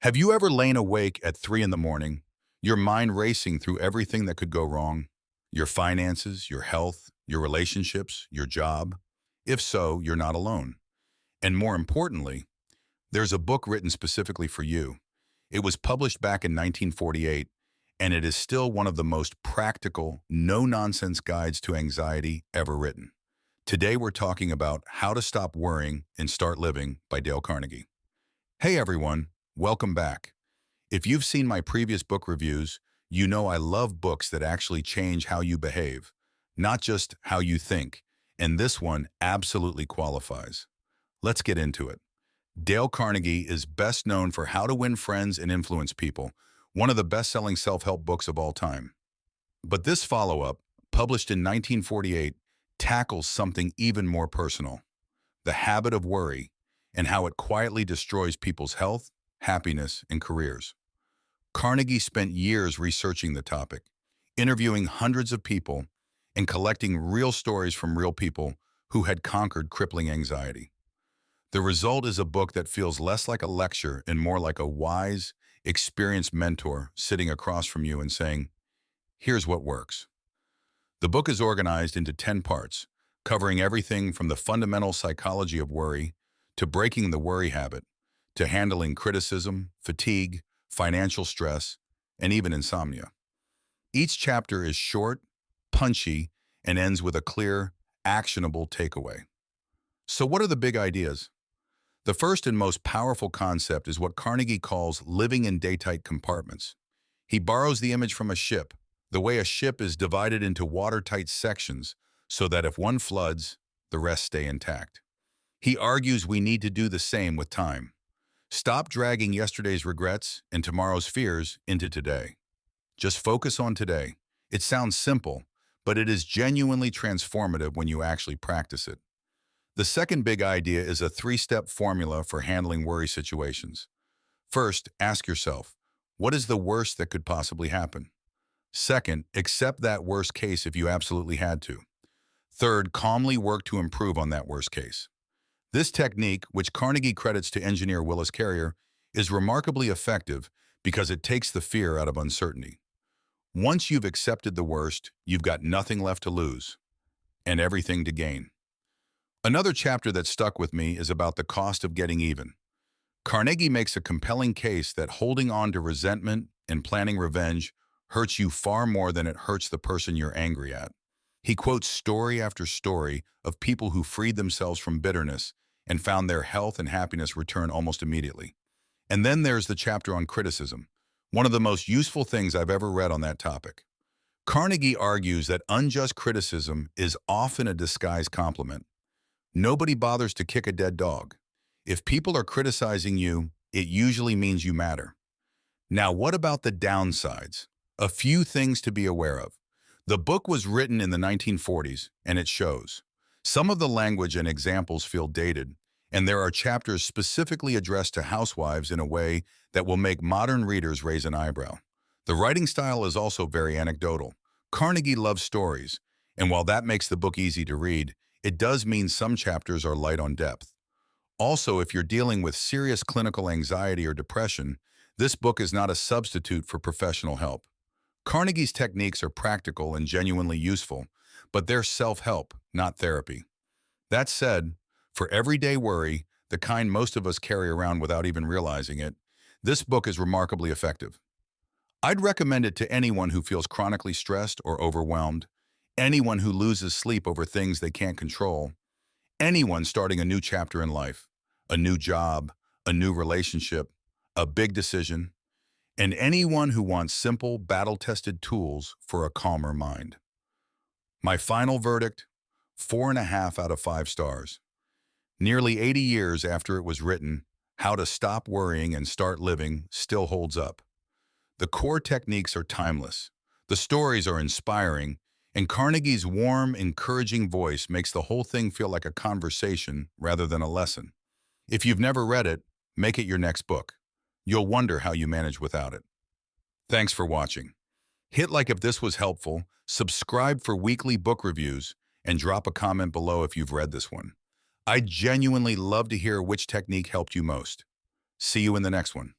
Have you ever lain awake at 3 in the morning, your mind racing through everything that could go wrong? Your finances, your health, your relationships, your job? If so, you're not alone. And more importantly, there's a book written specifically for you. It was published back in 1948, and it is still one of the most practical, no-nonsense guides to anxiety ever written. Today we're talking about How to Stop Worrying and Start Living by Dale Carnegie. Hey everyone, welcome back. If you've seen my previous book reviews, you know I love books that actually change how you behave, not just how you think, and this one absolutely qualifies. Let's get into it. Dale Carnegie is best known for How to Win Friends and Influence People, one of the best-selling self-help books of all time. But this follow-up, published in 1948, tackles something even more personal: the habit of worry and how it quietly destroys people's health, happiness, and careers. Carnegie spent years researching the topic, interviewing hundreds of people, and collecting real stories from real people who had conquered crippling anxiety. The result is a book that feels less like a lecture and more like a wise, experienced mentor sitting across from you and saying, "Here's what works." The book is organized into 10 parts, covering everything from the fundamental psychology of worry to breaking the worry habit, to handling criticism, fatigue, financial stress, and even insomnia. Each chapter is short, punchy, and ends with a clear, actionable takeaway. So what are the big ideas? The first and most powerful concept is what Carnegie calls living in daytight compartments. He borrows the image from a ship, the way a ship is divided into watertight sections so that if one floods, the rest stay intact. He argues we need to do the same with time. Stop dragging yesterday's regrets and tomorrow's fears into today. Just focus on today. It sounds simple, but it is genuinely transformative when you actually practice it. The second big idea is a 3-step formula for handling worry situations. First, ask yourself, what is the worst that could possibly happen? Second, accept that worst case if you absolutely had to. Third, calmly work to improve on that worst case. This technique, which Carnegie credits to engineer Willis Carrier, is remarkably effective because it takes the fear out of uncertainty. Once you've accepted the worst, you've got nothing left to lose and everything to gain. Another chapter that stuck with me is about the cost of getting even. Carnegie makes a compelling case that holding on to resentment and planning revenge hurts you far more than it hurts the person you're angry at. He quotes story after story of people who freed themselves from bitterness and found their health and happiness return almost immediately. And then there's the chapter on criticism, one of the most useful things I've ever read on that topic. Carnegie argues that unjust criticism is often a disguised compliment. Nobody bothers to kick a dead dog. If people are criticizing you, it usually means you matter. Now, what about the downsides? A few things to be aware of. The book was written in the 1940s, and it shows. Some of the language and examples feel dated, and there are chapters specifically addressed to housewives in a way that will make modern readers raise an eyebrow. The writing style is also very anecdotal. Carnegie loves stories, and while that makes the book easy to read, it does mean some chapters are light on depth. Also, if you're dealing with serious clinical anxiety or depression, this book is not a substitute for professional help. Carnegie's techniques are practical and genuinely useful, but they're self-help, not therapy. That said, for everyday worry, the kind most of us carry around without even realizing it, this book is remarkably effective. I'd recommend it to anyone who feels chronically stressed or overwhelmed, anyone who loses sleep over things they can't control, anyone starting a new chapter in life, a new job, a new relationship, a big decision, and anyone who wants simple, battle-tested tools for a calmer mind. My final verdict: 4.5 out of 5 stars. Nearly 80 years after it was written, How to Stop Worrying and Start Living still holds up. The core techniques are timeless, the stories are inspiring, and Carnegie's warm, encouraging voice makes the whole thing feel like a conversation rather than a lesson. If you've never read it, make it your next book. You'll wonder how you manage without it. Thanks for watching. Hit like if this was helpful, subscribe for weekly book reviews, and drop a comment below if you've read this one. I'd genuinely love to hear which technique helped you most. See you in the next one.